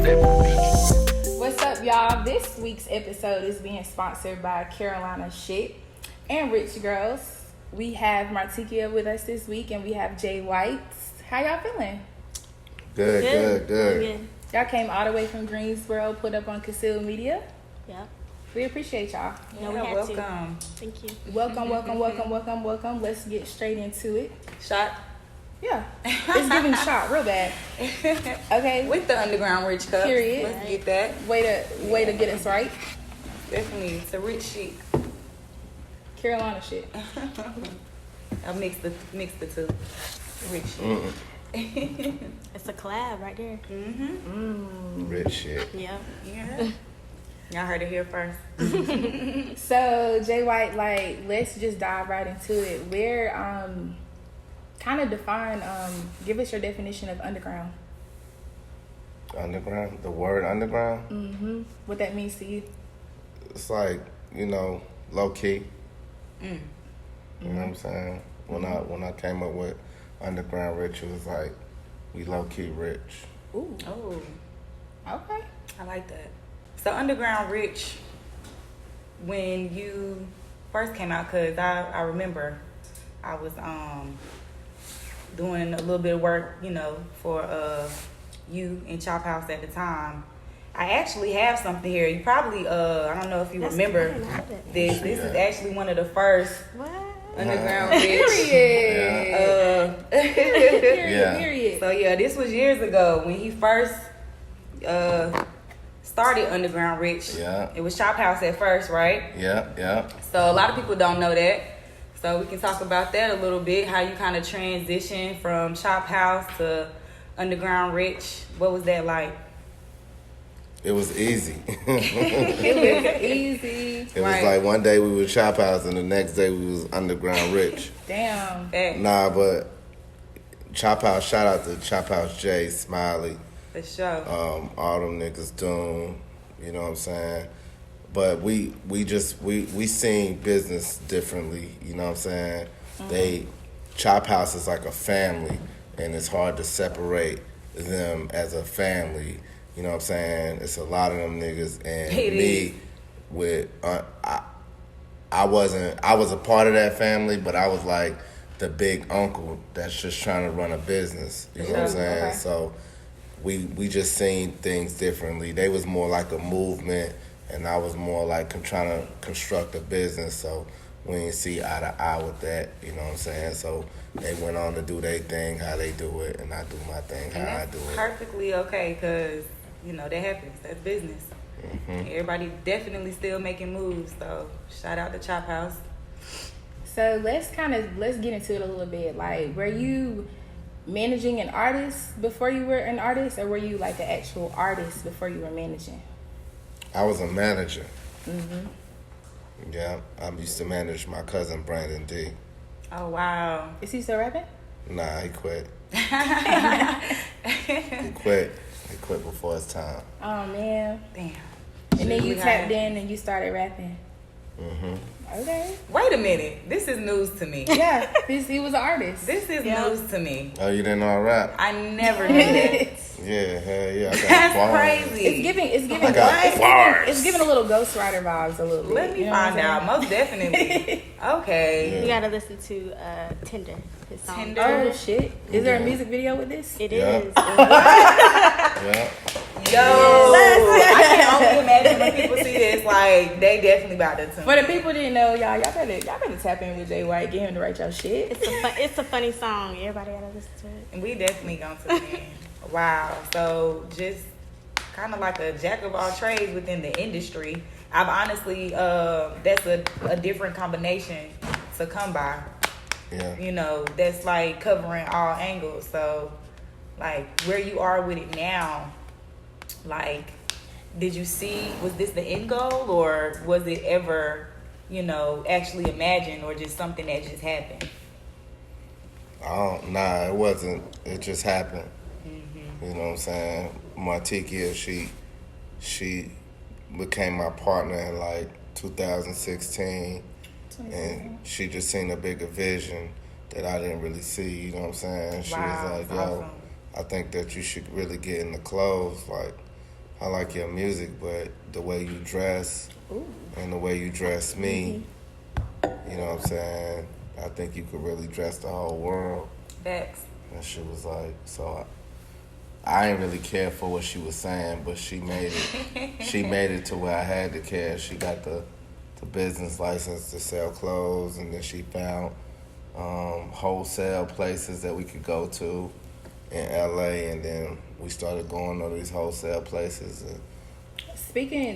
What's up, y'all? This week's episode is being sponsored by Carolina Shit and Rich Girls. We have MarTeekia with us this week, and we have Jay White. How y'all feeling? Good. Y'all came all the way from Greensboro, put up on Concealed Media. Yep. We appreciate y'all. No, we had welcome. to. Thank you. Welcome. Let's get straight into it. Shot. Yeah, it's giving shot real bad. Okay. With the Underground Rich Cup. Period. Let's get that. Way to get us right. Definitely. It's a rich chic. Carolina shit. I mixed the two. Rich shit. It's a collab right there. Rich shit. Yeah. Y'all heard it here first. So Jay White, let's just dive right into it. Where kind of define, give us your definition of underground. Underground? The word underground? Mm-hmm. What that means to you? It's like, low key. You know what I'm saying? When I came up with Underground Rich, it was like, we low key rich. Ooh. Oh. Okay. I like that. So Underground Rich, when you first came out, because I remember I was doing a little bit of work, for you in Chop House at the time. I actually have something here. You probably, I don't know if you remember this. This is actually one of the first Underground Rich. Period. So yeah, this was years ago when he first started Underground Rich. Yeah. It was Chop House at first, right? Yeah. So a lot of people don't know that. So we can talk about that a little bit, how you kind of transitioned from Chop House to Underground Rich. What was that like? It was easy. It was easy. It was like one day we was Chop House and the next day we was Underground Rich. Damn. Nah, but Chop House, shout out to Chop House Jay, Smiley. For sure. All them niggas Doom, you know what I'm saying? But we seen business differently, you know what I'm saying? Chop House is like a family, and it's hard to separate them as a family. You know what I'm saying? It's a lot of them niggas, and me with I was a part of that family, but I was like the big uncle that's just trying to run a business. You know what I'm saying? Okay. So we just seen things differently. They was more like a movement, and I was more like trying to construct a business. So we didn't see eye to eye with that. You know what I'm saying? So they went on to do their thing, how they do it, and I do my thing, how I do it. Perfectly okay, because that happens. That's business. Everybody definitely still making moves. So shout out to Chop House. So let's get into it a little bit. Like, were you managing an artist before you were an artist, or were you like an actual artist before you were managing? I was a manager. Yeah, I used to manage my cousin Brandon D. Oh wow. Is he still rapping? Nah, he quit. He quit before his time. Oh man. Damn. And then you tapped in and you started rapping. Okay. Wait a minute. This is news to me. Yeah, he was an artist. This is news to me. Oh, you didn't know I rap? I never knew that. Yeah, hell yeah. I got That's bars. crazy. It's giving I got bars. It's giving a little Ghostwriter vibes a little bit. Let me find out. Most definitely. Okay. Yeah. You gotta listen to Tinder. His song. Tinder. Oh shit! Is there a music video with this? It Yeah. is. Yeah. Yo, I can only imagine when people see this, like, they definitely about to tune. For the people didn't know, y'all better tap in with Jay White, get him to write your shit. It's a funny song. Everybody gotta listen to it. And we definitely gonna tune in. Wow. So just kind of like a jack of all trades within the industry. I've honestly, that's a different combination to come by. Yeah. That's like covering all angles. So, like, where you are with it now, like, did you see, was this the end goal, or was it ever, actually imagined, or just something that just happened? Nah, it wasn't. It just happened. You know what I'm saying? MarTeekia, she became my partner in like 2016, and she just seen a bigger vision that I didn't really see. You know what I'm saying? She was like, "Yo, awesome. I think that you should really get into clothes. Like, I like your music, but the way you dress and the way you dress me, you know what I'm saying? I think you could really dress the whole world. Facts. And she was like, so I didn't really care for what she was saying, but she made it. She made it to where I had to care. She got the business license to sell clothes, and then she found wholesale places that we could go to in LA, and then we started going to these wholesale places. And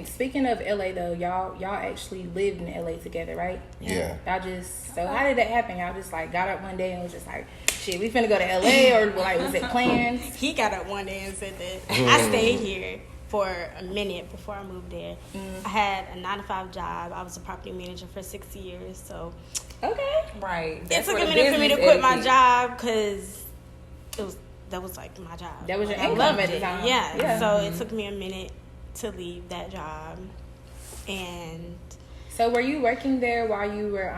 Speaking of LA though, y'all actually lived in LA together, right? yeah. Y'all just, so how did that happen? Y'all just like got up one day and was just like, shit, we finna go to LA, or like was it planned? He got up one day and said that. I stayed here for a minute before I moved there. I had a 9-to-5 job. I was a property manager for 6 years, so Okay. Right. it took where a the minute for me to business quit my etiquette- job because that was like my job. That was your Like, I income loved at the it. time. Yeah. Yeah. So it took me a minute to leave that job, and So were you working there while you were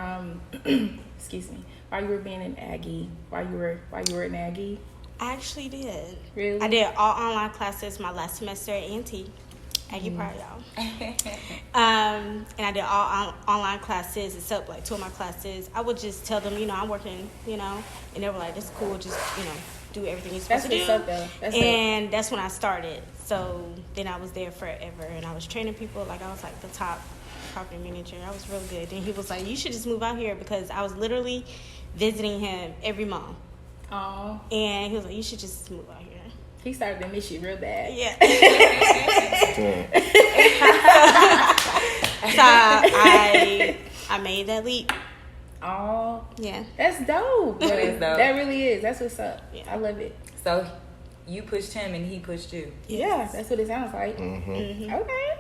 excuse me, while you were being an Aggie, while you were an Aggie? I actually did. Really? I did all online classes my last semester at A&T. Aggie Pride, y'all. And I did all online classes except like 2 of my classes. I would just tell them, I'm working, and they were like, "That's cool. Just, do everything you're supposed That's to what's do." up though. That's dope. And that's when I started. So then I was there forever, and I was training people. Like I was like the top property manager. I was real good. Then he was like, "You should just move out here," because I was literally visiting him every month. Oh, And he was like, "You should just move out here." he started to miss you real bad. Yeah. Yeah. So I made that leap. Oh, Yeah. that's dope. That is dope. That really is. That's what's up. Yeah. I love it. So you pushed him and he pushed you. Yeah, that's what it sounds like. Mm-hmm. Okay.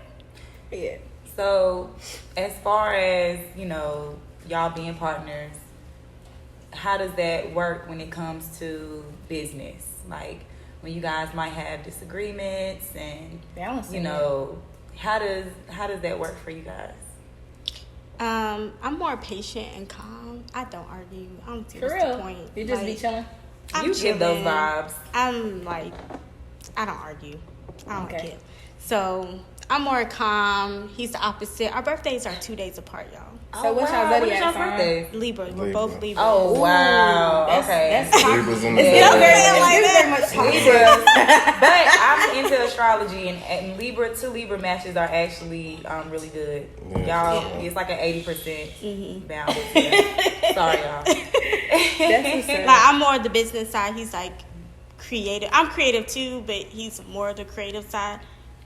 Yeah. So as far as, y'all being partners, how does that work when it comes to business? Like when you guys might have disagreements and Balancing. how does that work for you guys? I'm more patient and calm. I don't argue. I don't see For what's the real. point. You just be Like, chilling. I'm You give those chilling. vibes. I'm like, I don't argue. I don't Okay. care. So I'm more calm. He's the opposite. Our birthdays are 2 days apart, y'all. So what's your What is zodiac your sign? birthday? Libra. We're Libra. both Libra. Oh, wow. That's, Okay. That's Libras in the It's Yeah. very much Libras. But I'm into astrology, and Libra to Libra matches are actually really good. Yeah. Y'all, Yeah. it's like an 80% balance. Yeah. Sorry, y'all. That's what's up. Like I'm more the business side. He's like creative. I'm creative too, but he's more the creative side.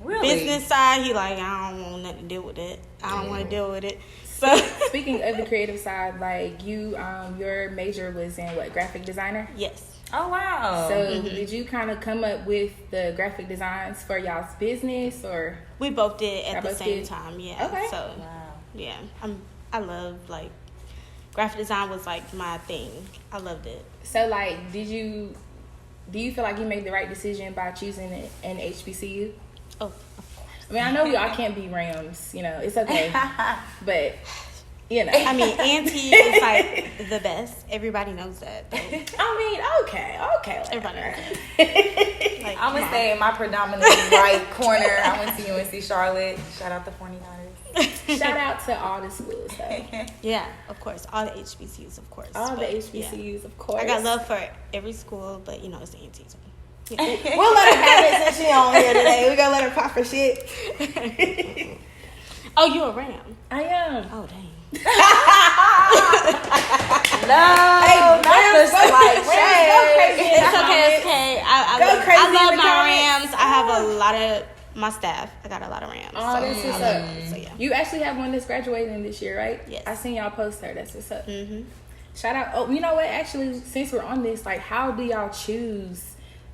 Really? Business side, he like, I don't want nothing to deal with it. I don't want to deal with it. So Speaking of the creative side, like you, your major was in what, graphic designer? yes. Oh, wow. So did you kind of come up with the graphic designs for y'all's business, or? We both did Y'all at the both same did? time. Yeah. Okay. So Wow. yeah, I love like graphic design was like my thing. I loved it. So like, do you feel like you made the right decision by choosing an HBCU? Oh, of course. I mean, I know we all can't be Rams, it's okay, but I mean, Auntie is like the best. Everybody knows that. Though. I mean, okay, Everybody knows whatever. that. Like, I'm going come to on. stay in my predominantly right corner. I went to UNC Charlotte. Shout out the 49ers. Shout out to all the schools, though. Yeah, of course. All the HBCUs, of course. All the but, HBCUs, yeah. of course. I got love for every school, but it's the Aunties. We'll let her have it since she on here today. We're gonna let her pop for shit. Oh, you a Ram? I am. Oh, dang. No, not Rams, the go like crazy. It's okay, it's okay. I Go love, crazy I in love the my comments. Rams. I have a lot of my staff. I got a lot of Rams. Oh, so that's what's I love up. it. So yeah. You actually have one that's graduating this year, right? Yes. I seen y'all post her. That's what's up. Mhm. Shout out. Oh, you know what? Actually, since we're on this, like, how do y'all choose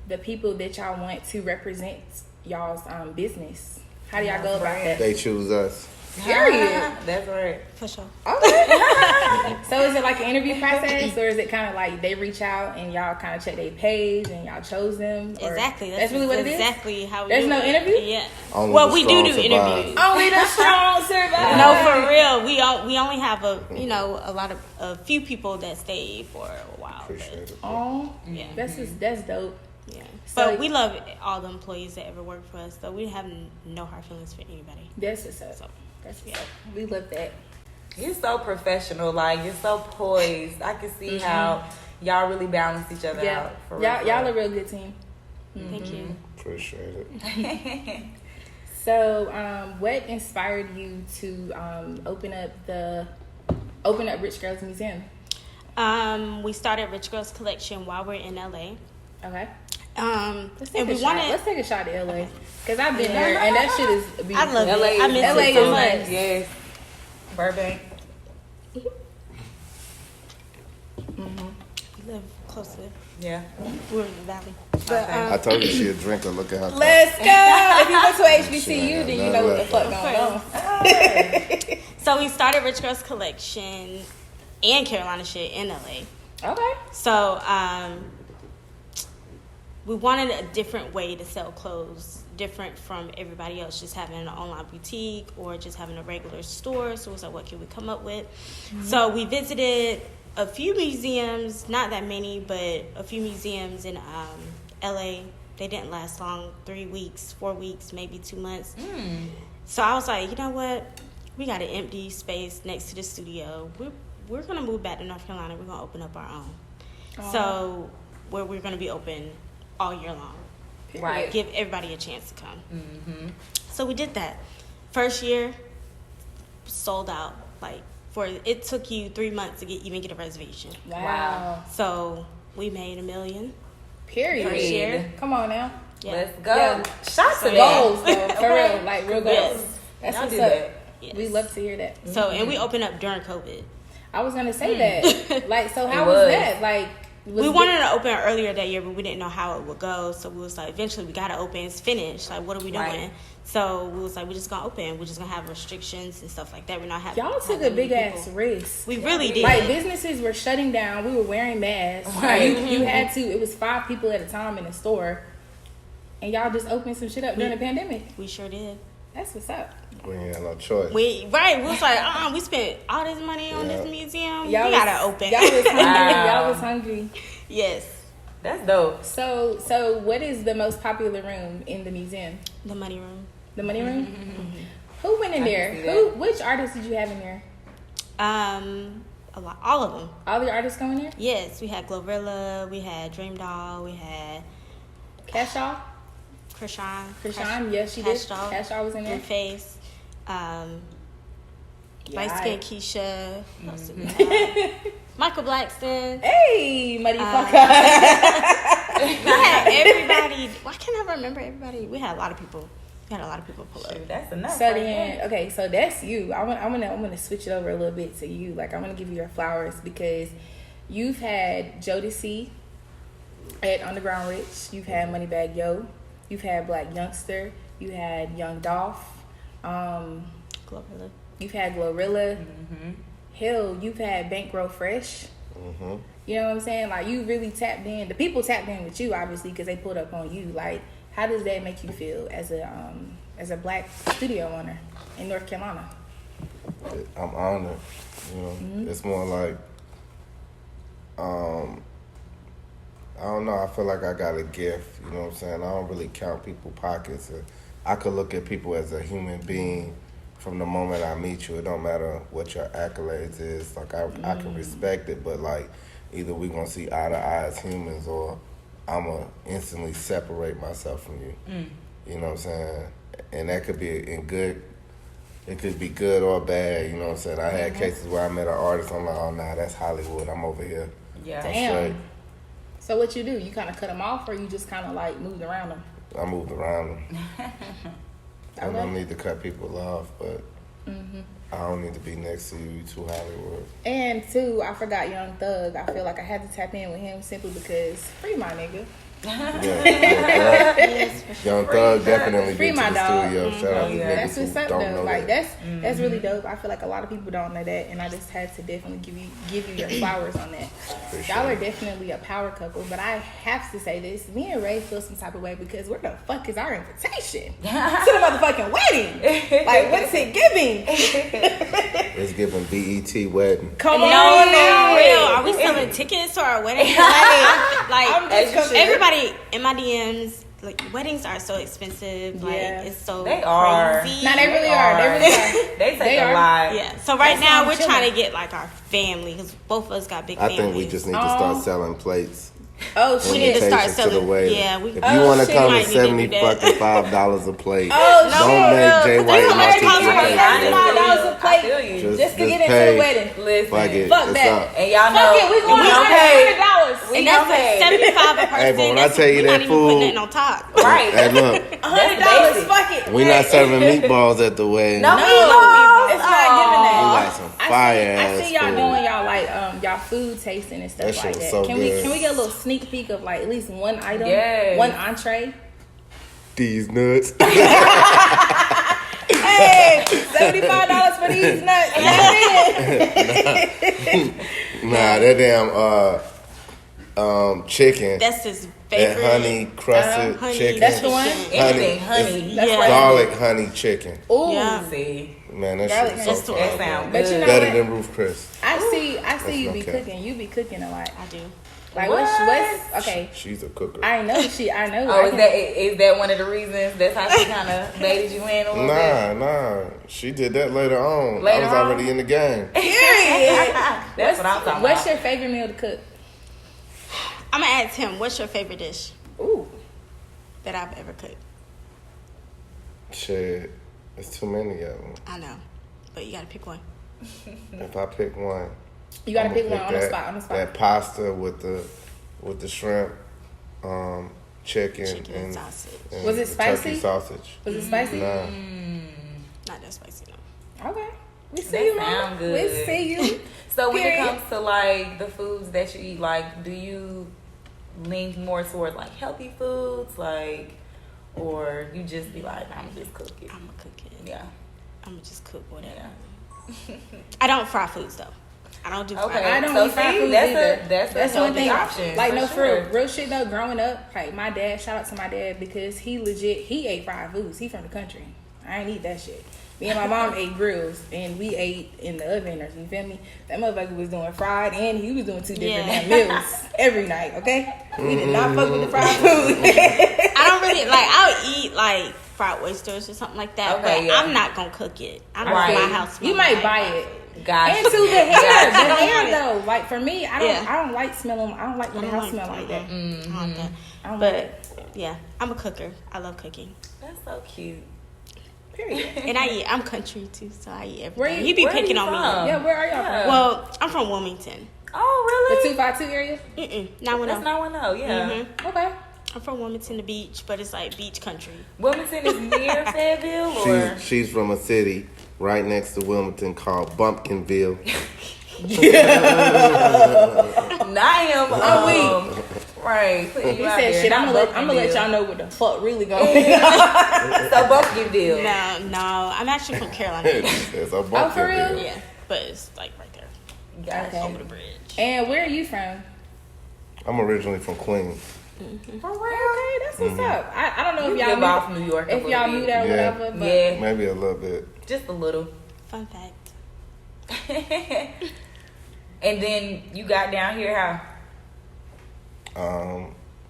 the people that y'all want to represent y'all's business? How do y'all go about that? They choose us. Period. That's right. For sure. Okay. So is it like an interview process, or is it kind of like they reach out and y'all kind of check their page and y'all chose them? Or Exactly. That's really what it is. Exactly how we There's do no it. interview? Yeah. Only Well, the we strong do survive. interviews. Only the strong survive. No, for real. We only have a few people that stay for a while. Appreciate it. Oh, Yeah. that's dope. Yeah. So- But we love all the employees that ever work for us, so we have no hard feelings for anybody. That's what's up. So, That's what's up. We love that. You're so professional, like you're so poised. I can see how y'all really balance each other Yeah, out. For y'all real. a real good team. thank you. Appreciate it. So, what inspired you to open up Rich Girls Museum? We started Rich Girls Collection while we're in LA. Okay. Let's Let's take a shot at LA because I've been there and that shit is beautiful. I love LA, it. I miss LA it so is much. nice. Yes. Burbank. We live close to. Yeah. We're in the valley. But, I told you she a drinker. Look at her. Let's go. If you went to HBCU, Shit, then you know what the fuck going on. So we started Rich Girls Collection and Carolina shit in LA. Okay. So we wanted a different way to sell clothes, different from everybody else, just having an online boutique or just having a regular store. So it was like, what can we come up with? So we visited a few museums, not that many, but a few museums in LA. They didn't last long, 3 weeks, 4 weeks, maybe 2 months. So I was like, you know what? We got an empty space next to the studio. We're going to move back to North Carolina. We're going to open up our own. So where we're going to be open all year long. Right. Give everybody a chance to come. So we did that. First year, sold out. Like, it took you 3 months to even get a reservation. Wow. So we made $1 million. Period. First year. Come on now. Yeah. Let's go. Yeah. Shots to Goals, that. though. For real. Like, real goals. Yes. That's Y'all what's do up. that. Yes. We love to hear that. So, and we opened up during COVID. I was going to say that. Like, so how It was was. that? Like, We wanted to open earlier that year, but we didn't know how it would go. So we was like, eventually we got to open. It's finished. Like, what are we doing? Right. So we was like, we're just going to open. We're just going to have restrictions and stuff like that. We're not having. Y'all took a having big people. ass risk. We really did. Like, businesses were shutting down. We were wearing masks. Right. You had to. It was 5 people at a time in the store. And y'all just opened some shit up during the pandemic. We sure did. That's what's up. We ain't had no choice. We was like, we spent all this money on this museum. We gotta open. Y'all was hungry. Wow. Y'all was hungry. Yes, That's dope. So what is the most popular room in the museum? the money room. The money room? Who went in I there? can see that. Which artists did you have in there? A lot, all of them. All the artists go in there? Yes, we had Glorilla, we had Dream Doll, we had Cash Doll? Krishan. Yes, she did. Cash Doll. Cash Doll was in there. Blueface, Light Skin Keisha, who else did we have? Michael Blackston. Hey, muddy fucker. We had everybody. Why can't I remember everybody? We had a lot of people. We had a lot of people pull up. Shoot, that's enough. So right then, there. okay, so that's you. I'm gonna switch it over a little bit to you. Like, I'm gonna give you your flowers because you've had Jodeci at Underground Rich. You've had Moneybag Yo. You've had Black Youngster. You had Young Dolph. Glorilla. You've had Glorilla. Hell, you've had Bankroll Fresh. You know what I'm saying? Like, you really tapped in. The people tapped in with you, obviously, because they pulled up on you. Like, how does that make you feel as a black studio owner in North Carolina? I'm honored. You know, it's more like, I don't know. I feel like I got a gift. You know what I'm saying? I don't really count people's pockets. I could look at people as a human being from the moment I meet you. It don't matter what your accolades is. Like, I can respect it, but like, either we gonna see eye to eye as humans, or I'm gonna instantly separate myself from you. You know what I'm saying? And that could be it could be good or bad. You know what I'm saying? I had cases where I met an artist. I'm like, oh nah, that's Hollywood. I'm over here. Yeah. Damn. Straight. So what you do? You kind of cut them off, or you just kind of like moved around them? I moved around them. I Okay. don't need to cut people off, but I don't need to be next to you. You too Hollywood. And two, I forgot Young Thug. I feel like I had to tap in with him simply because free my nigga. Young Thug definitely Free been to my the dog. studio. Shout out to Yeah. niggas That's who what's up don't though. know Like that. that's really dope. I feel like a lot of people don't know that, and I just had to definitely give you your flowers on that. Appreciate Y'all are it. definitely a power couple, but I have to say this: me and Ray feel some type of way because where the fuck is our invitation to the motherfucking wedding? Like, what's it giving? It's giving BET wedding. Come No, on no, now. real. Are we selling tickets to our wedding? I'm just Like confused. everybody in my DMs, like weddings are so expensive. Like Yeah. it's so They are. crazy. Nah, they really are. They really are. They take They a are. lot. Yeah. So right That's why now I'm we're trying chilling. to get like our family because both of us got big I families. think we just need to start selling plates. Oh shit. We need to start Invitations to the selling. wedding. Yeah, we. If Oh, you want to shit. come Might to need to do that. $75 a plate, Oh, don't shit. make Jay White how and much it costs MarTeekia for pay a for it. $75 a plate. I feel you. Just to get pay. into the wedding. Listen. Fuck it. Fuck It's that. up. And y'all know. Fuck it, we going don't $100. And that's pay. like 75 a person. Hey, but when I That's- tell you we're that not even food- putting nothing on top. Right. Hey, look, $100. basic. Fuck it. we not serving meatballs at the wedding. No, No, meatballs. it's not giving that. We like some fire I ass see y'all food. doing y'all like y'all food tasting and stuff That shit like was that. so Can good. we get a little sneak peek of like at least one item, Yes. one entree? These nuts. Hey, $75 for these nuts. Nah, that damn chicken. That's his That favorite. honey crusted Honey. chicken. That's the one? Anything, honey. It's That's Yeah. right. garlic honey chicken. Ooh. Yeah. See, Man, that Garlic shit honey. so That's fire. the that sound But good. you know Better what? than Ruth Chris. I see you no be cap. cooking. You be cooking a lot. I do. Like What? what's okay. She's a cooker. I know. I know. Oh, I is that one of the reasons? That's how she kind of baited you in a little bit. Nah. She did that later on. Later I was on? already in the game. That's what I'm talking What's about. your favorite meal to cook? I'm gonna ask him. What's your favorite dish Ooh. that I've ever cooked? Shit, it's too many of them. I know, but you gotta pick one. If I pick one, You gotta I'ma pick one on the that- spot. On the spot. That pasta with the shrimp, chicken, Chicken and sausage. and Was it the spicy? Turkey sausage. Was it spicy? Nah. Not that spicy, no. Okay. We see That you, mama. sound good. We see you. So when Period. it comes to like the foods that you eat, like do you lean more towards like healthy foods, like, or you just be like, I'm just cooking? I'm gonna cook it. Yeah. I'm gonna just cook whatever. Yeah. I don't fry foods though. I don't do Okay. fried. I don't So eat fried see, foods that's either. that's one healthy thing. option. Like no, for sure. real shit though. Growing up, like my dad. Shout out to my dad because he ate fried foods. He from the country. I ain't eat that shit. Me and my mom ate grills and we ate in the oven. Or you feel me? That motherfucker was doing fried and he was doing two different Yeah. damn meals every night. Okay, we did not fuck with the fried food. I don't really like. I'll eat like fried oysters or something like that, Okay, but yeah. I'm not gonna cook it. I don't Right. want my house. You smelling might like buy fried it. food. Gotcha. And to the hair, Gotcha. the I don't hair want it. though. Like for me, I don't. Yeah. I don't like smelling. I don't like when the house smell like that. I don't like that. I don't like But yeah, I'm a cooker. I love cooking, That's so cute. Period. and I'm country too, so I eat Where everything. you- You be where picking you on from? me. Yeah, where are y'all Yeah. from? Well, I'm from Wilmington. Oh, The really? 252 area. Not when That's not one, though. Yeah. Mhm. Okay. I'm from Wilmington, the beach, but it's like beach country. Wilmington is near Fayetteville, or She's from a city right next to Wilmington called Bumpkinville. not him. Right. Put He you out said, there, "Shit, not I'm gonna let Bumpkinville. y'all know what the fuck really going on." So Bumpkinville. No, I'm actually from Carolina. It's a Oh, for real? Bumpkinville. Yeah, but it's like right there Gotcha. Okay. over the bridge. And where are you from? I'm originally from Queens. For real? Okay, that's what's up. I don't know You if y'all give knew, off New York. a if little y'all bit. knew that or Yeah. whatever. But Yeah, Maybe a little bit. just a little. Fun fact. And then you got down here how?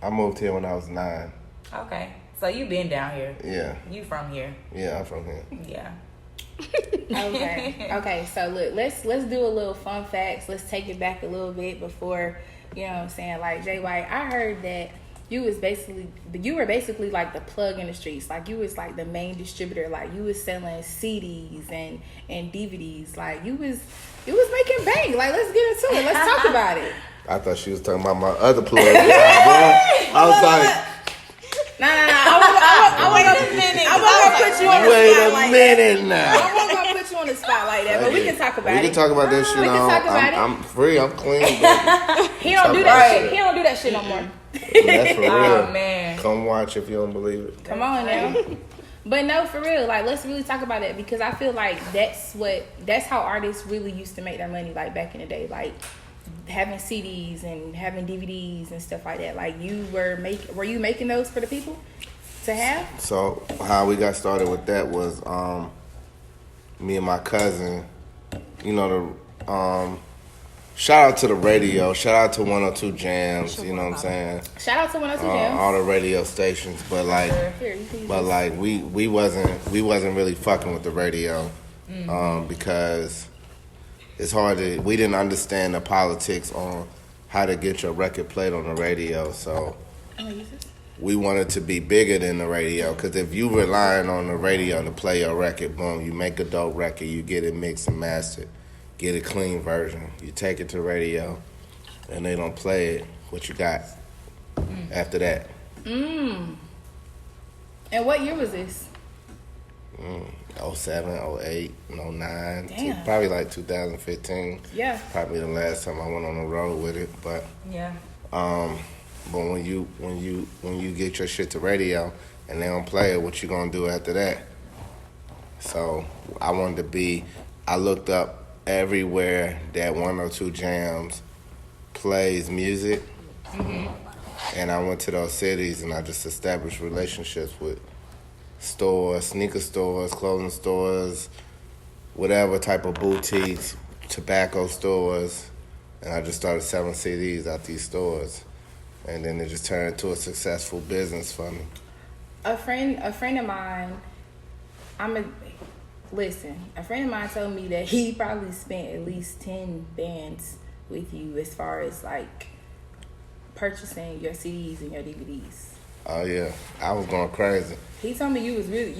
I moved here when I was 9. Okay. So you been down here. Yeah. You from here. Yeah, I'm from here. Yeah. okay, okay. So look, let's do a little fun facts. Let's take it back a little bit before, you know what I'm saying. Like Jay White, I heard that you were basically like the plug in the streets. Like you was like the main distributor. Like you was selling CDs and DVDs. Like you was making bank. Like let's get into it. Let's talk about it. I thought she was talking about my other plug. I was like, Nah. I wasn't gonna put you on the wait spot a like minute that. now. I wasn't gonna put you on the spot like that, but we can talk about it. We can talk about that shit. We can talk about I'm free. I'm clean. But He don't do that shit. He don't do that shit no more. that's for real. Oh man. Come watch if you don't believe it. Come on now. But no, for real, like let's really talk about it because I feel like that's how artists really used to make their money, like back in the day, like having CDs and having DVDs and stuff like that. Like were you making those for the people to have? So how we got started with that was me and my cousin, you know, shout out to the radio. Shout out to 102 Jams. You know what I'm saying? Shout out to 102 Jams. All the radio stations, but like, we wasn't really fucking with the radio, because it's hard to. We didn't understand the politics on how to get your record played on the radio, so we wanted to be bigger than the radio. Because if you relying on the radio to play your record, boom, you make a dope record, you get it mixed and mastered, get a clean version, you take it to radio, and they don't play it. What you got after that? And what year was this? 07, 08, 09, Damn. probably like 2015. Yeah. Probably the last time I went on the road with it, but Yeah. but when you get your shit to radio and they don't play it, what you gonna do after that? So I looked up everywhere that 102 Jams plays music, and I went to those cities and I just established relationships with stores, sneaker stores, clothing stores, whatever type of boutiques, tobacco stores, and I just started selling CDs out these stores, and then it just turned into a successful business for me. A friend of mine, a friend of mine told me that he probably spent at least 10 bands with you as far as like purchasing your CDs and your DVDs. Oh yeah, I was going crazy. He told me you was really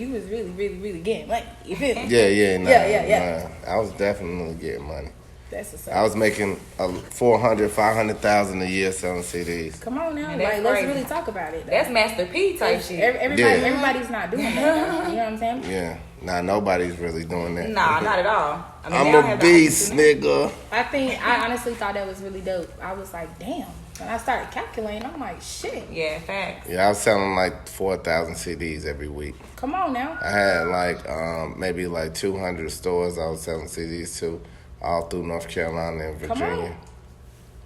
getting money. You feel me? Yeah. I was definitely getting money. That's what's up. I was making 400, 500,000 a year selling CDs. Come on now, Man, that's like let's crazy. really talk about it. Though. That's Master P type shit. Everybody's not doing that. You know what I'm saying? Yeah, nah, nobody's really doing that. Nah, not at all. I mean, I'm they don't a have the beast, opportunity. nigga. I honestly thought that was really dope. I was like, damn. When I started calculating, I'm like, shit. Yeah, facts. Yeah, I was selling like 4,000 CDs every week. Come on now. I had like maybe like 200 stores I was selling CDs to, all through North Carolina and Come Virginia. on.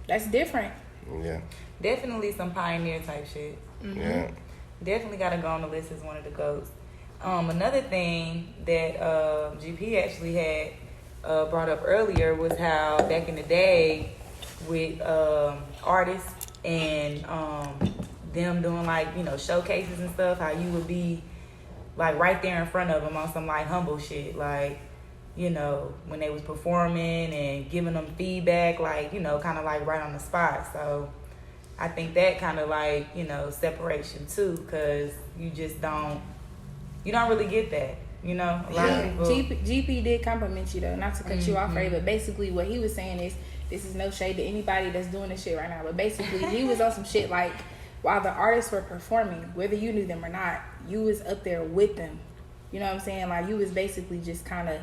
That's different. Yeah, Definitely some pioneer type shit. yeah. Definitely got to go on the list as one of the goats. Another thing that GP actually had brought up earlier was how back in the day with artists and them doing like, you know, showcases and stuff, how you would be like right there in front of them on some like humble shit, like, you know, when they was performing and giving them feedback, like, you know, kind of like right on the spot. So I think that kind of like, you know, separation too, because you don't really get that, you know. A lot of people. GP did compliment you though, not to cut you off, Ray, but basically what he was saying is, this is no shade to anybody that's doing this shit right now, but basically he was on some shit like, while the artists were performing, whether you knew them or not, you was up there with them. You know what I'm saying? Like, you was basically just kind of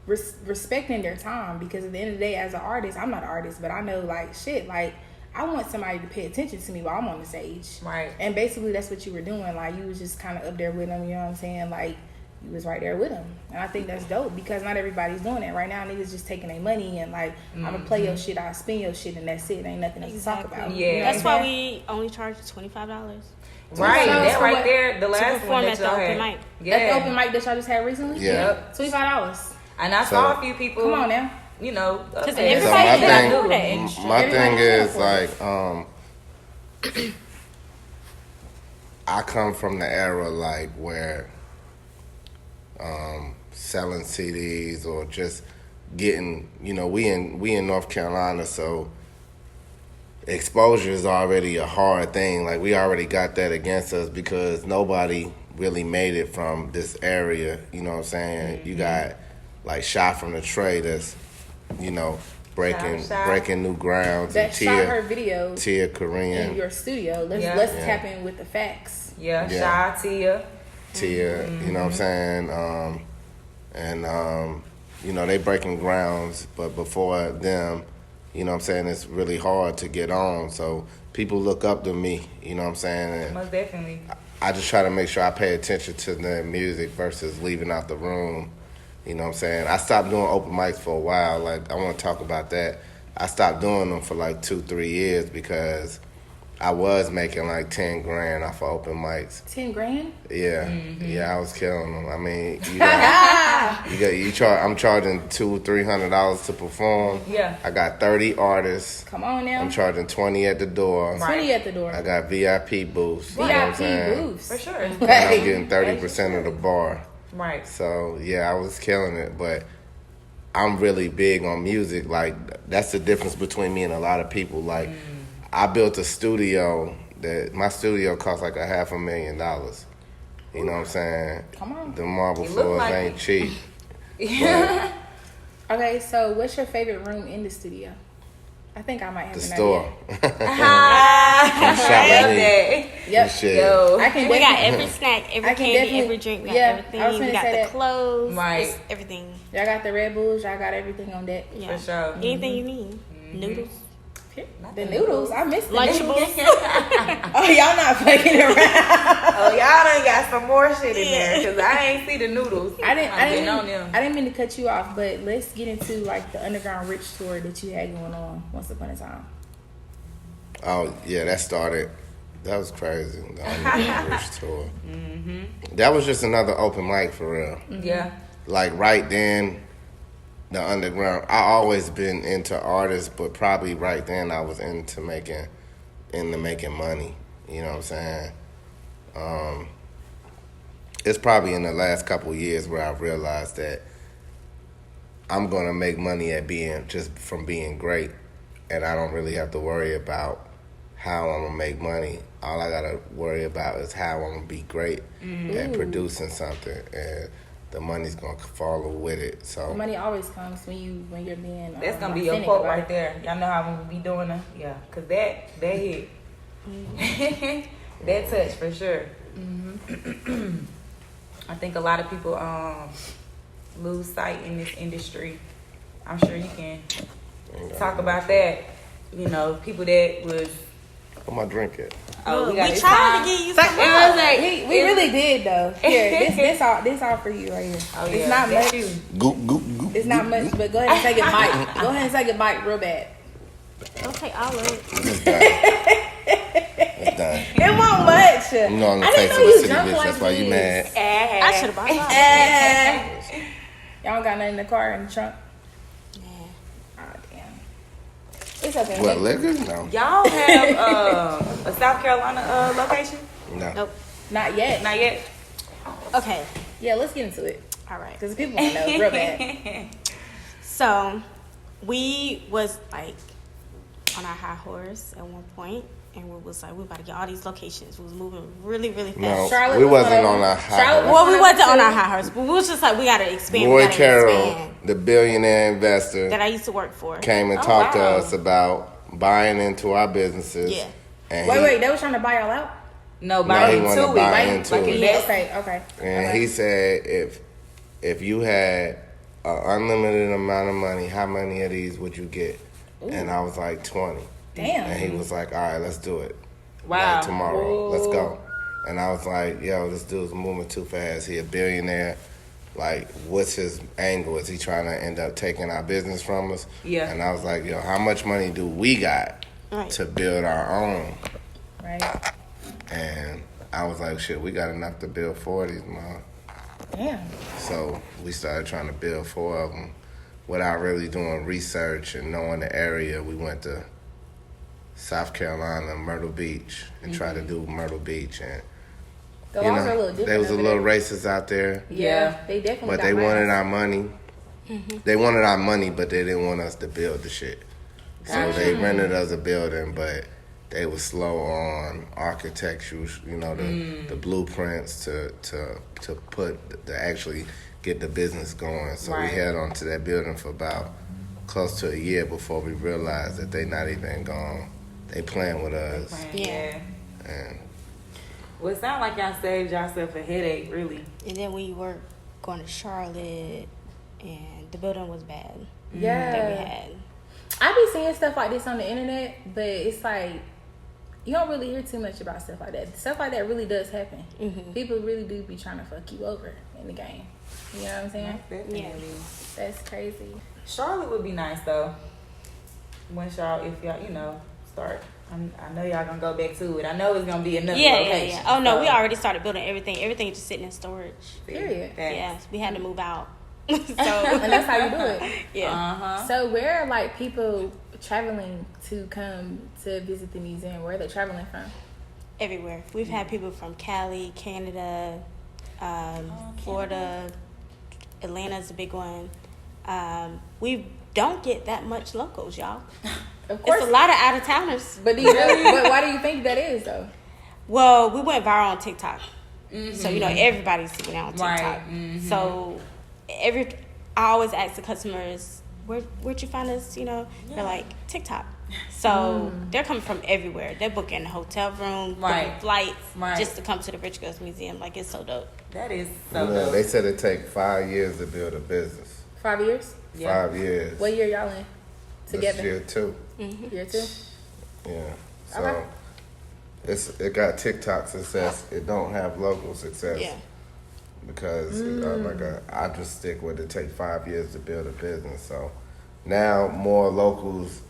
respecting their time, because at the end of the day, as an artist, I'm not an artist, but I know like shit, like I want somebody to pay attention to me while I'm on the stage. Right. And basically that's what you were doing. Like, you was just kind of up there with them, you know what I'm saying? Like, you was right there with them. And I think that's dope, because not everybody's doing that. Right now, niggas just taking their money and like, I'm gonna play your shit, I'll spin your shit, and that's it. Ain't nothing else to talk about. Yeah. You know That's what I'm why saying? we only charge $25. Right, that right what? there, the last perform one at that the y'all open had. mic. Yeah. At the open mic that y'all just had recently? Yeah. Yep. $25. And I saw a few people. Come on now. You know, Because okay. So everybody my cannot thing, do that extra. my thing Everybody is can't like, I come from the era like where selling CDs or just getting, you know, we in North Carolina, so exposure is already a hard thing. Like, we already got that against us because nobody really made it from this area. You know what I'm saying? You got like Shot from the Tray that's, you know, breaking new grounds. That and shot her video Tia in Korean, your studio. Let's Yeah. Yeah. tap in with the facts. Yeah, Yeah. Shy Tia. Tia, you know what I'm saying? You know, they breaking grounds, but before them, you know what I'm saying, it's really hard to get on. So people look up to me, you know what I'm saying? And Most definitely. I just try to make sure I pay attention to their music versus leaving out the room. You know what I'm saying? I stopped doing open mics for a while. Like, I want to talk about that. I stopped doing them for like 2-3 years because I was making like 10 grand off of open mics. 10 grand? Yeah, yeah, I was killing them. I mean, I'm charging $200-$300 to perform. Yeah. I got 30 artists. Come on now. I'm charging 20 at the door. 20 at the door. I got VIP booths. You know what I'm VIP saying? booths. For sure. And I'm getting 30% of the bar. Right. So yeah, I was killing it, but I'm really big on music. Like that's the difference between me and a lot of people. Like I built a studio my studio cost like $500,000. You know what I'm saying? Come on. The marble You look floors like ain't it. cheap. Okay, so what's your favorite room in the studio? I think I might have The an store. idea. Come shop with me. Yep. Shit. Yo. I can We got definitely. every snack, I every can candy, definitely- every drink. We got yeah, everything. I was We finna got say the that. clothes. Right. It's everything. Y'all got the Red Bulls. Y'all got everything on deck. Yeah. For sure. Anything you need. Noodles. The noodles. I missed the Lunchables. noodles. Oh, y'all not fucking around. Oh, y'all done got some more shit in there because I ain't see the noodles. I I'm getting on them. didn't mean to cut you off, but let's get into like the Underground Rich tour that you had going on once upon a time. Oh yeah, that was crazy. The Underground Rich tour. That was just another open mic for real. Yeah. Like right then, the underground. I always been into artists, but probably right then I was into making money. You know what I'm saying? It's probably in the last couple of years where I realized that I'm gonna make money at from being great, and I don't really have to worry about how I'm gonna make money. All I gotta worry about is how I'm gonna be great at producing something, and the money's gonna follow with it. So The money always comes when you're being. That's going to be your authentic quote about right it. there. Y'all know how we be doing it? Yeah. Because that hit. That touch for sure. I think a lot of people lose sight in this industry. I'm sure you can talk about that. You know, people that was. where my drink at? Oh, Look, got we this tried time. to get you It some was love. like, We really did though. Here, this all for you right here. Oh, It's yeah, not that's much. you. Goop, goop, goop. It's not much, but go ahead and take a bite. Go ahead and take a bite real bad. Don't take all of it. It's done. It's done. It won't much. You know I'm the I face didn't of know a you city drunk bitch. like That's why you this. mad. I should have brought it. Y'all got nothing in the car in the trunk. Yeah. Oh damn. It's okay. What, liquor? No. Y'all have a South Carolina location? No. Nope. Not yet. Not yet. Okay. Yeah, let's get into it All right. because people want to know real bad. So, we was like on our high horse at one point, and we was like, we about to get all these locations. We was moving really, really fast. No, Charlotte we was wasn't one on of our them. high Charlotte horse. Well, we wasn't on too. our high horse, but we was just like, we gotta expand. Roy we gotta Carroll, expand. the billionaire investor, That I used to work for. came and Oh, talked wow. to us about buying into our businesses. Yeah. And Wait, they was trying to buy y'all out. No, he buy wanted into to it. buy Right? into Like it. that's- Okay. And Okay. he said, if you had an unlimited amount of money, how many of these would you get? And I was like 20. Damn. And he was like, all right, let's do it. Wow. Like tomorrow, let's Whoa. go. And I was like, yo, this dude's moving too fast. He a billionaire. Like, what's his angle? Is he trying to end up taking our business from us? Yeah. And I was like, yo, how much money do we got Right. to build our own? Right. And I was like, shit, we got enough to build 40s, man. Damn. So we started trying to build 4 of them without really doing research and knowing the area. We went to South Carolina, Myrtle Beach, and tried to do Myrtle Beach. And The you laws are a little know, different. there was a over little there. racist out there, Yeah, they definitely. but got they wanted mines. our money. They wanted our money, but they didn't want us to build the shit. So they rented us a building, but they were slow on architecture, you know, the blueprints to actually get the business going. So Right. we held on to that building for about close to a year before we realized that they not even gone. They playing with us. Yeah. And Well, it sounds like y'all saved yourself a headache, really. And then we were going to Charlotte, and the building was bad. That we Yeah. had. I be seeing stuff like this on the internet, but it's like you don't really hear too much about stuff like that. Stuff like that really does happen. People really do be trying to fuck you over in the game. You know what I'm saying? Definitely. That's crazy. Charlotte would be nice though. When y'all, if y'all, start I know y'all gonna go back to it. I know it's gonna be another Yeah. location. Oh no, so. we already started building everything. Everything's just sitting in storage. Period. Yeah, we had to move out. So And that's how you do it. yeah. So where are like people traveling to come to visit the museum? Where are they traveling from? Everywhere. We've had people from Cali, Canada, Florida, Atlanta's a big one. We don't get that much locals, y'all. Of course. It's a lot of out of towners. But but why do you think that is though? Well, we went viral on TikTok, so everybody's seeing it on TikTok. Right. So I always ask the customers, where'd you find us? They're like TikTok. So they're coming from everywhere. They're booking hotel rooms, booking flights, just to come to the Rich Girls Museum. Like, it's so dope. That is so dope. They said it take 5 years to build a business. 5 years? 5 years. What year y'all in together? This year 2. Year 2? Yeah. So Okay. it got TikTok success. It don't have local success. Yeah. Because I just stick with it. Take 5 years to build a business. So now more locals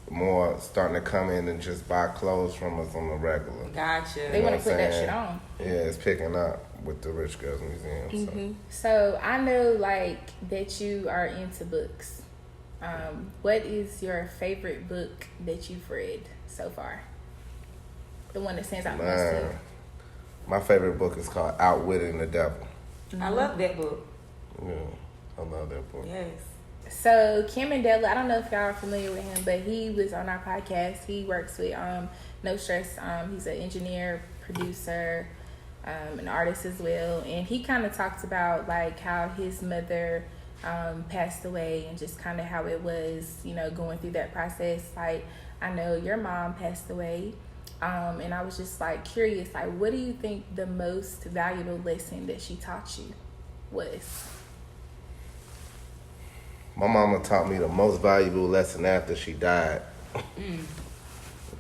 starting to come in and just buy clothes from us on the regular. Gotcha. They want to what put I'm that saying? shit on. Yeah, it's picking up with the Rich Girls Museum. So I know like that you are into books. What is your favorite book that you've read so far? The one that stands out most to you? My favorite book is called Outwitting the Devil. I love that book. Yeah, I love that book. Yes. So Kim and Della, I don't know if y'all are familiar with him, but he was on our podcast. He works with No Stress. He's an engineer, producer, an artist as well. And he kind of talked about like how his mother passed away and just kind of how it was, going through that process. Like, I know your mom passed away. And I was just like curious, like, what do you think the most valuable lesson that she taught you was? My mama taught me the most valuable lesson after she died.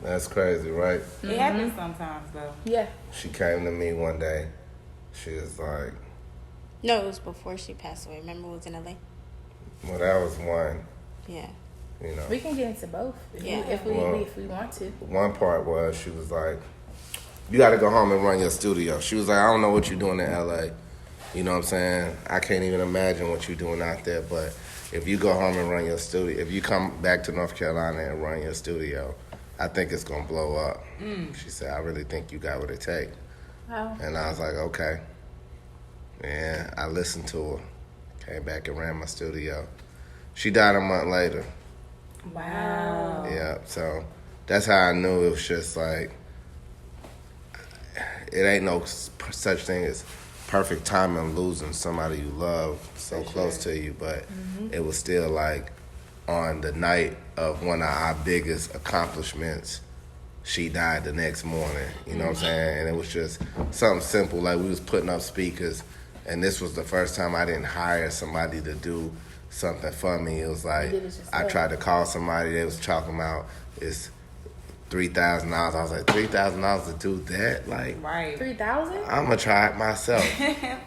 That's crazy, right? It happens sometimes, though. Yeah. She came to me one day. She was like, No, it was before she passed away. Remember, it was in LA? well, that was one, Yeah. We can get into both if we want to. One part was she was like, you got to go home and run your studio. She was like, I don't know what you're doing in LA. You know what I'm saying? I can't even imagine what you're doing out there, but if you go home and run your studio, if you come back to North Carolina and run your studio, I think it's going to blow up. She said, I really think you got what it takes. Wow. And I was like, okay. And I listened to her. Came back and ran my studio. She died a month later. Wow. Yeah, so that's how I knew it was just like, it ain't no such thing as perfect timing losing somebody you love so close to you, but it was still like on the night of one of our biggest accomplishments, she died the next morning, you know what I'm saying? And it was just something simple, like we was putting up speakers, and this was the first time I didn't hire somebody to do something for me. It was like, I tried to call somebody, they was talking about it's $3,000. I was like, $3,000 to do that? Like, Right. 3,000? I'm gonna try it myself.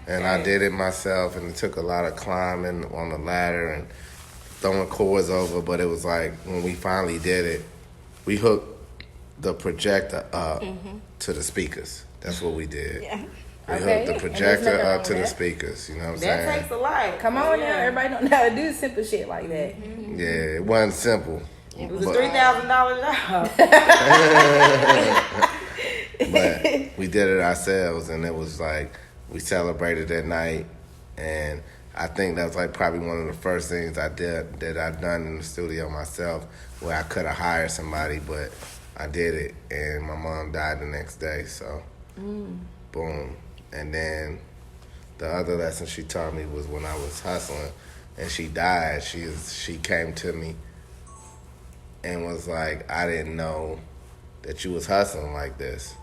And I did it myself, and it took a lot of climbing on the ladder and throwing cords over, but it was like, when we finally did it, we hooked the projector up to the speakers. That's what we did. Yeah. We Okay. hooked the And there's projector nothing wrong up to with the that. speakers, you know what I'm That saying? takes a lot. Come on now, everybody don't know how to do simple shit like that. Yeah, it wasn't simple. It was a But- $3,000 job. But we did it ourselves, and it was like, we celebrated that night, and I think that was like probably one of the first things I did that I'd done in the studio myself, where I could have hired somebody, but I did it, and my mom died the next day, so boom. And then the other lesson she taught me was when I was hustling, and she died. She came to me and was like, I didn't know that you was hustling like this.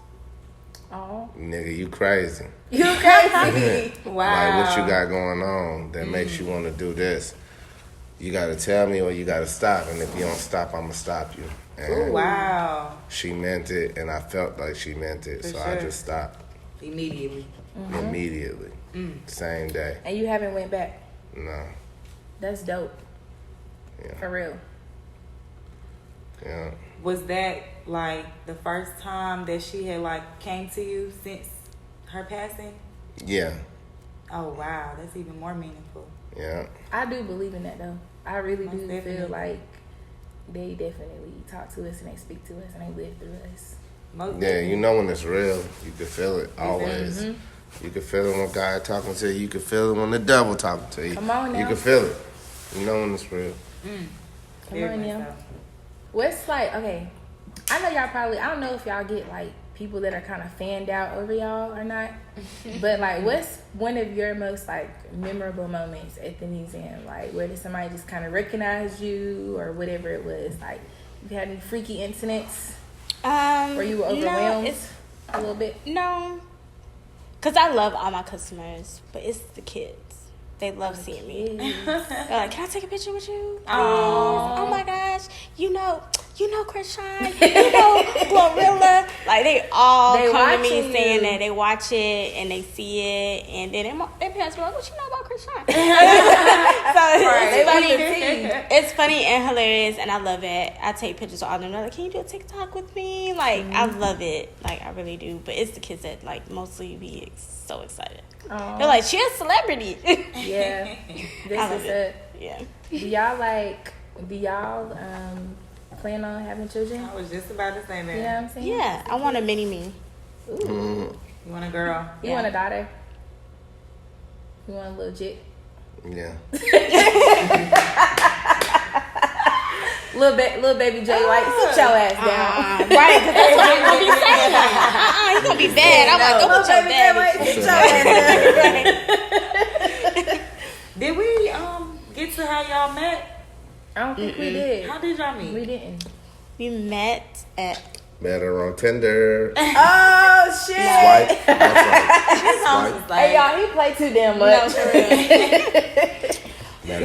Oh, Nigga, you crazy. you crazy. Wow. Like, what you got going on that makes you want to do this? You got to tell me or you got to stop. And if you don't stop, I'm going to stop you. And Wow. she meant it, and I felt like she meant it. For so I sure. just stopped Immediately. immediately. Same day. And you haven't went back. No. That's dope. Yeah. For real. Yeah. Was that like the first time that she had like came to you since her passing? Yeah. Oh wow, that's even more meaningful. Yeah. I do believe in that though. I really Most do definitely. feel like they definitely talk to us and they speak to us and they live through us. Most Yeah, definitely. you know when it's real. You can feel it always. Mm-hmm. You can feel it when God talking to you. You can feel it when the devil talking to you. Come on now. You can feel it. You know when it's real. Come Very on much now. so. What's like, okay, I know y'all probably, I don't know if y'all get like people that are kind of fanned out over y'all or not, but like what's one of your most like memorable moments at the museum? Like where did somebody just kind of recognize you or whatever it was? Like you had any freaky incidents where you were overwhelmed a little bit? No, because I love all my customers, but it's the kids. They love seeing me. They're like, "Can I take a picture with you?" Oh my gosh, you know Chris Shine, you know Glorilla. Like they all They come to me watching saying you. that they watch it and they see it, and then their parents be like, "What you know about Chris Shine?" So They want to see. it's funny and hilarious, and I love it. I take pictures of all of them. They're like, "Can you do a TikTok with me?" Like I love it. Like I really do. But it's the kids that like mostly be so excited. Aw. They're like, "She's a celebrity." Yeah, I this love is it. it. Yeah. Do y'all plan on having children? I was just about to say that. You know what I'm saying? Yeah, I want a mini me. Ooh. You want a girl? You want a daughter? You want a little jit? Yeah. Little baby Jay White, sit your ass down. Right, because that's what I'm gonna be saying. He's gonna be bad. I'm like, go put your daddy. Did we get to how y'all met? I don't think we did. How did y'all meet? We didn't. We met at Met her on Tinder. Oh shit! Swipe. That's right. Hey y'all, he played too damn much. no, for real.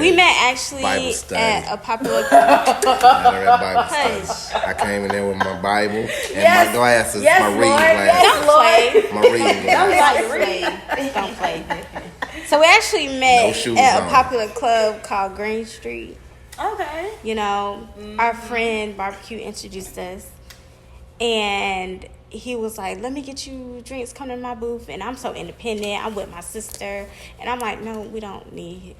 We met Bible actually study. at a popular. Met her at Bible Hush. study. I came in there with my Bible and Yes. my glasses, Yes, my Lord. reading Yes, glasses. Don't play. My reading glasses. Don't play. Don't play. So we actually No met shoes at a on. popular club called Green Street. Okay. You know, our friend Barbecue introduced us, and he was like, "Let me get you drinks. Come to my booth." And I'm so independent. I'm with my sister, and I'm like, "No, we don't need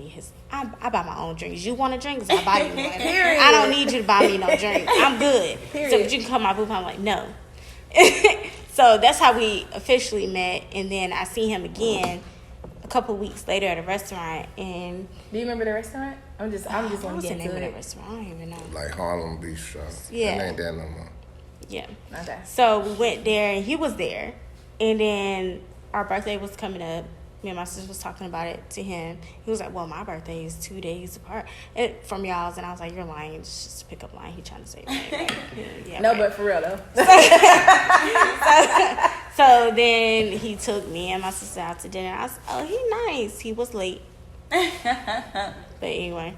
his. I buy my own drinks. You want a drink? 'Cause I buy you one. Period. I don't need you to buy me no drink. I'm good. So Period. you can come to my booth." I'm like, "No." So that's how we officially met, and then I seen him again a couple weeks later at a restaurant, and Do you remember the restaurant? I'm just what gonna was the get name of into that it. restaurant? I don't even know. Like Harlem Bistro. Yeah. It ain't that no more. Yeah. Okay. So we went there, and he was there, and then our birthday was coming up. Me and my sister was talking about it to him. He was like, "Well, my birthday is 2 days apart from y'all's," and I was like, "You're lying. It's just a pickup line. He trying to say right? Yeah, No, right. but for real though. So then he took me and my sister out to dinner. I was, oh, he nice. He was late, but anyway.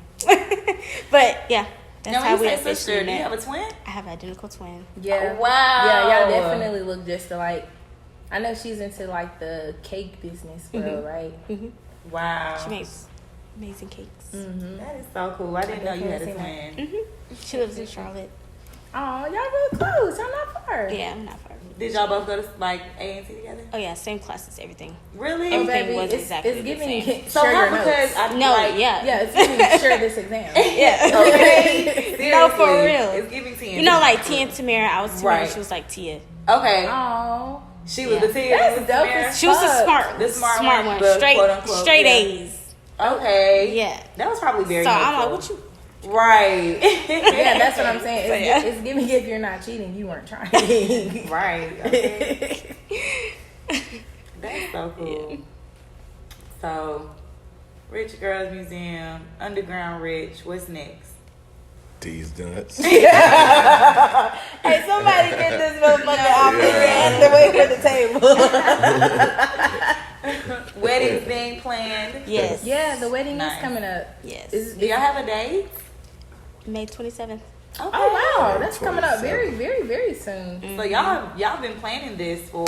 But yeah, that's Now, how when we you say officially sister, do you met. have a twin? I have an identical twin. Yeah. Oh, wow. Yeah, y'all definitely look just alike. I know she's into like the cake business world, right? Wow. She makes amazing cakes. That is so cool. I didn't know you had a definitely twin. She lives in Charlotte. Oh, y'all really close. Y'all not far. Yeah, I'm not far. Did y'all both go to like A&T together? Oh yeah, same classes, everything. Really? Oh, Everything baby, was it's, exactly it's the giving same. So share how your because notes. I No, like, yeah. Yeah, it's giving share this exam. Yeah. Okay. No, for Seriously. real. It's giving Tia. You know, like Tia and Tamara. I was Tamara. Right. She was like Tia. Okay. Oh, She was Yeah. the Tia. That's was dope Tamara? as She was the Fuck. smart one. the Straight, quote unquote, straight yeah. A's. Okay. Yeah. That was probably very So I'm helpful. like, what you? Right. yeah, that's what I'm saying. It's, Yeah. it's giving if you're not cheating, you weren't trying. Right. Okay. That's so cool. So, Rich Girls Museum, Underground Rich. What's next? These nuts. Hey, somebody get this motherfucker off here and wait for the table. Weddings being planned. Yes. Yeah, the wedding Nice. is coming up. Yes. Do y'all have a date? May 27th. Okay. Oh wow, that's coming up 27. very soon. So y'all been planning this for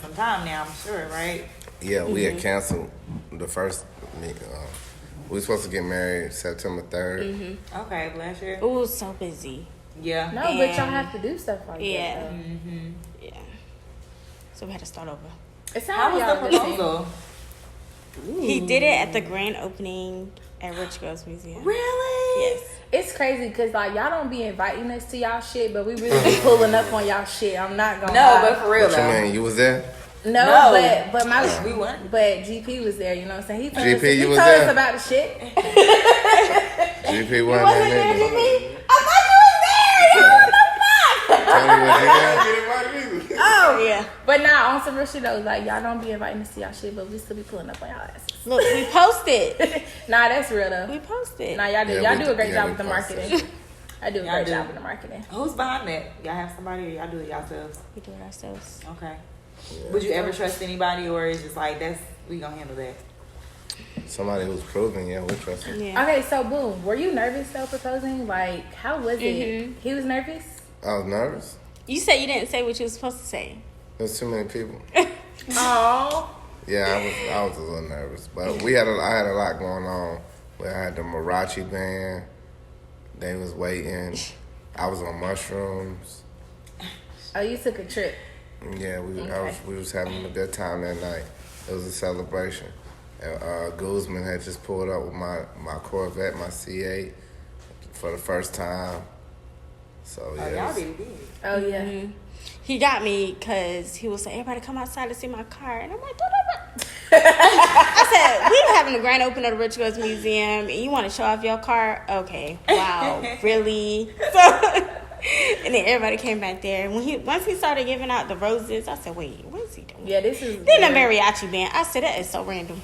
some time now, I'm sure, right? Yeah, we had canceled the first. We were supposed to get married September 3rd. Okay, bless you. Ooh, so busy. Yeah. No, but y'all have to do stuff like that. Yeah. So we had to start over. It How sounds was the proposal? He did it at the grand opening at Rich Girls Museum. Really? Yes. It's crazy because like y'all don't be inviting us to y'all shit, but we really be pulling up on y'all shit. I'm not gonna No, lie. but for real What you though. mean? You was there? No, No. but my We won. but GP was there. You know what I'm saying? He told GP, us, he you was told there? us about the shit. GP wasn't that nigga. I thought you was there. Tony, was you there? Oh Yeah. But nah, on some real shit though, like y'all don't be inviting us to y'all shit, but we still be pulling up on y'all asses. Look, we posted. Nah, that's real though. We posted. Nah, y'all do. Yeah, Y'all we do a great do. job Yeah, with the we posted. marketing. I do a Y'all great do. job with the marketing. Who's behind that? Y'all have somebody or y'all do it yourselves? We do it ourselves. Okay. Would you ever trust anybody, or is just like we gonna handle that? Somebody who's proven, yeah, we trust him. Yeah. Okay, so boom, were you nervous though proposing? Like, how was it? He was nervous. I was nervous. You said you didn't say what you were supposed to say. There's too many people. Oh, Yeah, I was a little nervous, but I had a lot going on. Where I had the Marachi band, they was waiting. I was on mushrooms. oh, you took a trip. Yeah, we was having a good time that night. It was a celebration. And, Guzman had just pulled up with my Corvette, my C8, for the first time. So yeah, Oh, it y'all was- really did. Oh yeah. He got me because he was like, everybody come outside to see my car. And I'm like, I said, we having the grand opening of the Rich Girls Museum and you want to show off your car? Okay. Wow. Really? So, and then everybody came back there. Once he started giving out the roses, I said, wait, what is he doing? Yeah, this is. Then the mariachi band. I said, that is so random.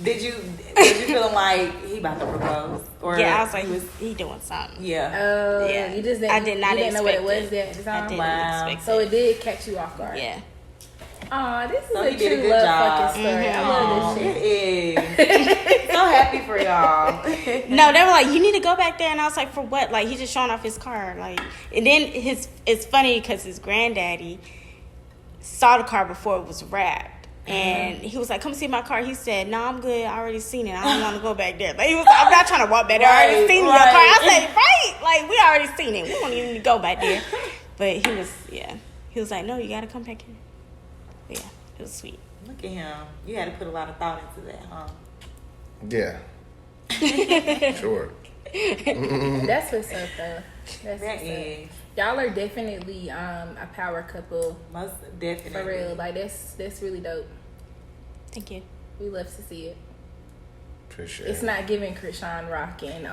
Did you feel like he about to propose? Or Yeah, I was like, he doing something. yeah. Oh, Yeah. you just didn't. I did not You didn't know what it expect was it. there at the I time. didn't Wow. expect So it. it did catch you off guard. Yeah. Aw, this is So a he did a true good love job. fucking story. I love this It shit. is. So happy for y'all. No, they were like, you need to go back there, and I was like, for what? Like, he just showing off his car, like, and then it's funny because his granddaddy saw the car before it was wrapped, and he was like, come see my car. He said, no, I'm good. I already seen it. I don't want to go back there. Like, he was like, I'm not trying to walk back there. I already Right, seen your right. car. I said, right? Like, we already seen it. We don't even need to go back there. But he was like, no, you got to come back here. But yeah, it was sweet. Look at him. You had to put a lot of thought into that, huh? Yeah. Sure. That's what's up though. That's That what's is. up. Y'all are definitely a power couple Most definitely. for real. Like that's really dope. Thank you. We love to see it. Appreciate It's it. not giving Krishan Rock and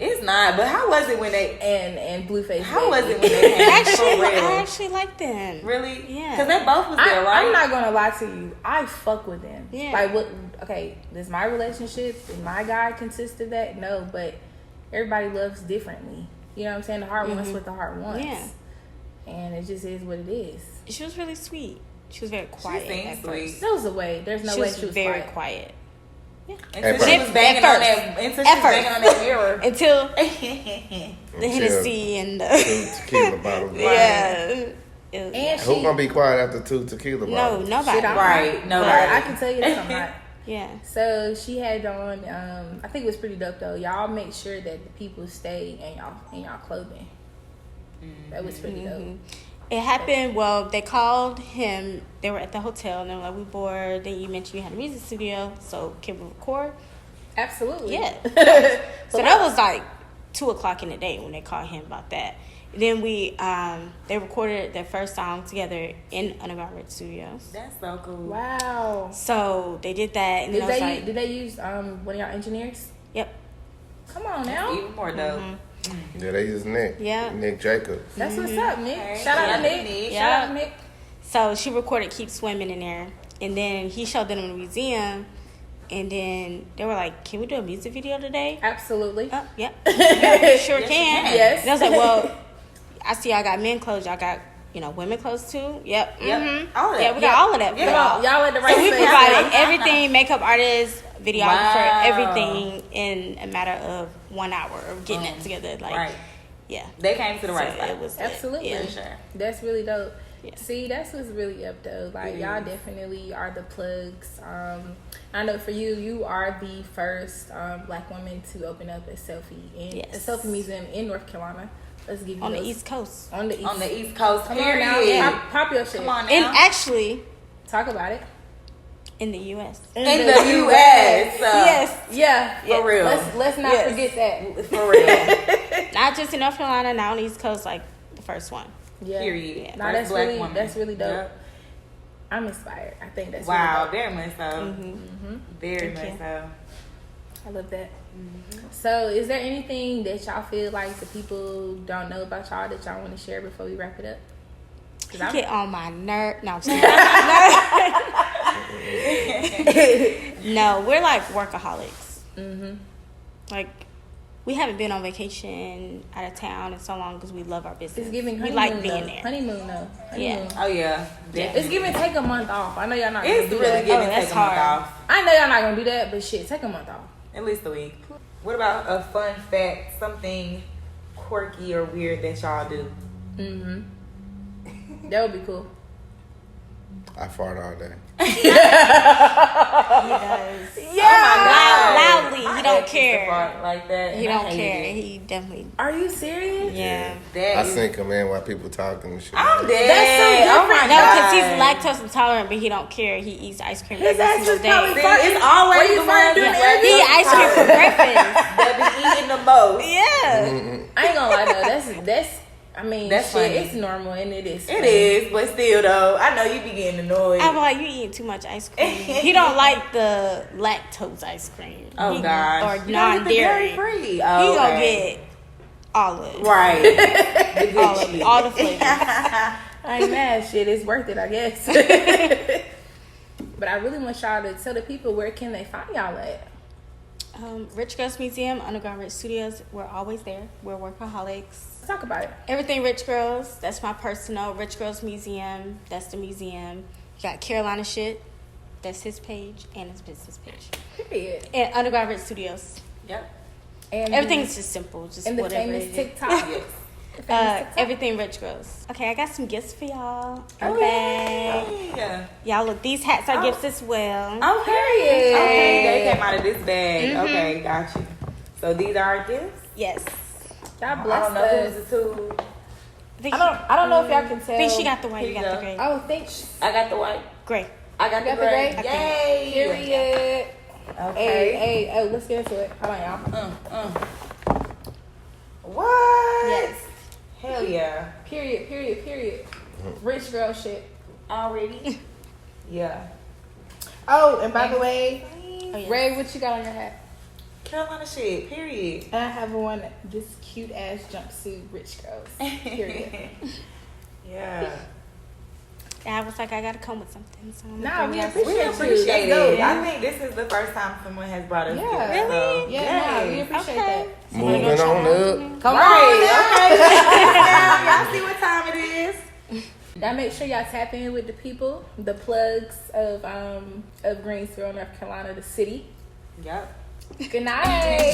It's not, but how was it when they... and Blueface. How was Baby. it when they came? Actually, For real? I actually like them. Really? Yeah. Because they both was there, right? I'm not gonna lie to you. I fuck with them. Yeah. Like what? Okay, does my relationship and my guy consist of that? No, but everybody loves differently. You know what I'm saying? The heart wants what the heart wants. Yeah. And it just is what it is. She was really sweet. She was very quiet seemed at sweet. first. There was a way. There's no She way was she was very quiet. quiet. Until At she was banging on first. that... Until she At was banging on that mirror. Until the Until Hennessy and two the... tequila bottles. Yeah. It was- And Who she, gonna be quiet after 2 tequila no, bottles? nobody. shit, I'm Right, hot. nobody. But I can tell you this, I'm hot. Yeah. So she had on. I think it was pretty dope though. Y'all make sure that the people stay in y'all clothing. That was pretty dope. It happened, well, they called him. They were at the hotel, and they were like, we bored. Then you mentioned you had a music studio, so can we record? Absolutely. Yeah. So that was like 2 o'clock in the day when they called him about that. Then they recorded their first song together in Underground Red Studios. That's so cool. Wow. So they did that, and Did then I was they like, did they use one of y'all engineers? yep. Come on now. Even more dope. Yeah, they use Nick. Yeah. Nick Jacobs. That's what's up, Nick. Okay. Shout out to Shout out to Nick. Nick. Shout out to Nick. So she recorded Keep Swimming in there. And then he showed them in the museum. And then they were like, can we do a music video today? Absolutely. Oh, yep. Yeah, sure Yes, can. you can. Yes. And I was like, well, I see y'all got men clothes. Y'all got, women clothes too? Yep. Yep. Mhm. All of that. Yeah, we got all of that. Yeah. for y'all. Y'all at the right So we space. provided everything, makeup artist, videographer, Wow. everything in a matter of 1 hour of getting it together. Like, Right. yeah. They came to the right So spot. it was lit. Absolutely. Yeah. For sure. That's really dope. Yeah. See, that's what's really up though. Like It y'all is. definitely are the plugs. I know for you are the first black woman to open up a selfie Yes. museum in North Carolina. Let's give you on the those. East Coast. On the East. On the East Coast, Come on period. now. Pop your shit. Come on now. And actually, Talk about it. in the U.S. in the U.S. Yes. Yeah. For real. Let's not Yes. forget that. For real. Not just in North Carolina, now on the East Coast, like the first one. Yeah. Period. Yeah. No, First that's black really woman. that's really dope. Yep. I'm inspired. I think that's Wow, really very much so. Very Thank much you. so. dope. I love that. So, is there anything that y'all feel like the people don't know about y'all that y'all want to share before we wrap it up? 'Cause I'm- Get on my nerve. No, I'm just kidding. No, we're like workaholics. Like, we haven't been on vacation out of town in so long because we love our business. It's giving we honeymoon. like being though. there. Honeymoon though. Yeah. Honeymoon. Oh yeah. It's giving take a month off. I know y'all not gonna It's do really that. giving that's take a month hard. off. I know y'all not gonna do that, but shit, take a month off. At least a week. What about a fun fact, something quirky or weird that y'all do? That would be cool. I fart all day. He does. God. Loudly. My He don't ex used to care. fart like that. He and I don't hated care. it. He definitely. Are you serious? Yeah. That I is- sink them in while people talking and shit. I'm dead. That's so Oh my different. No, because God. he's lactose intolerant, but he don't care. He eats ice cream His every ass single is probably day. See, it's always Were you the farting ones during the that He eat ice cream for breakfast. that be eating the most. Yeah. I ain't gonna lie though. That's. I mean, That's shit, funny. it's normal and it is. It funny. is, but still though, I know you be getting annoyed. I'm like, you eating too much ice cream. He don't like the lactose ice creem. Oh He- gosh. Or You gotta get the non-dairy. dairy-free. He Oh, gonna okay. get all of it. Right. The good All of shit. it. All the flavors. I ain't mad. Shit, it's worth it, I guess. But I really want y'all to tell the people where can they find y'all at. Rich Girls Museum, Underground Rich Studios. We're always there. We're workaholics. Let's talk about it. Everything Rich Girls. That's my personal. Rich Girls Museum. That's the museum. You got Carolina Shit. That's his page and his business page. Period. And Underground Rich Studios. Yep. And Everything's just simple. Just and the whatever famous it is. TikTok. Yes. The famous TikTok. Everything Rich Girls. Okay, I got some gifts for y'all. Oh, Okay. yeah. Y'all look, these hats are gifts as well. Okay. Period. Okay, they came out of this bag. Okay, got you. So these are our gifts. Yes. God I bless don't know us. who's the two. I don't know if y'all can tell. I think she got the white, Here you you got the go. gray. Oh, thanks. I got the white. Gray. I got You the got the gray. gray? Yay. Period. Okay. Hey, oh, let's get into it. Hold on, y'all. What? Yes. Hell yeah. Period. Rich girl shit. Already? Yeah. Oh, and by the way, Oh, yeah. Ray, what you got on your hat? Carolina shit, period. And I have on this cute ass jumpsuit, Rich Girls. Period. Yeah. And I was like, I gotta come with something. So I'm Nah, gonna we bring appreciate We you. appreciate That's it. dope. I think this is the first time someone has brought us Yeah. gifts, Really? so, Yeah, nah, we yay. appreciate Okay. that. Moving on up. Come Right, on. okay. Y'all see what time it is? Now make sure y'all tap in with the people, the plugs of Greensboro, North Carolina, the city. Yep. Good night.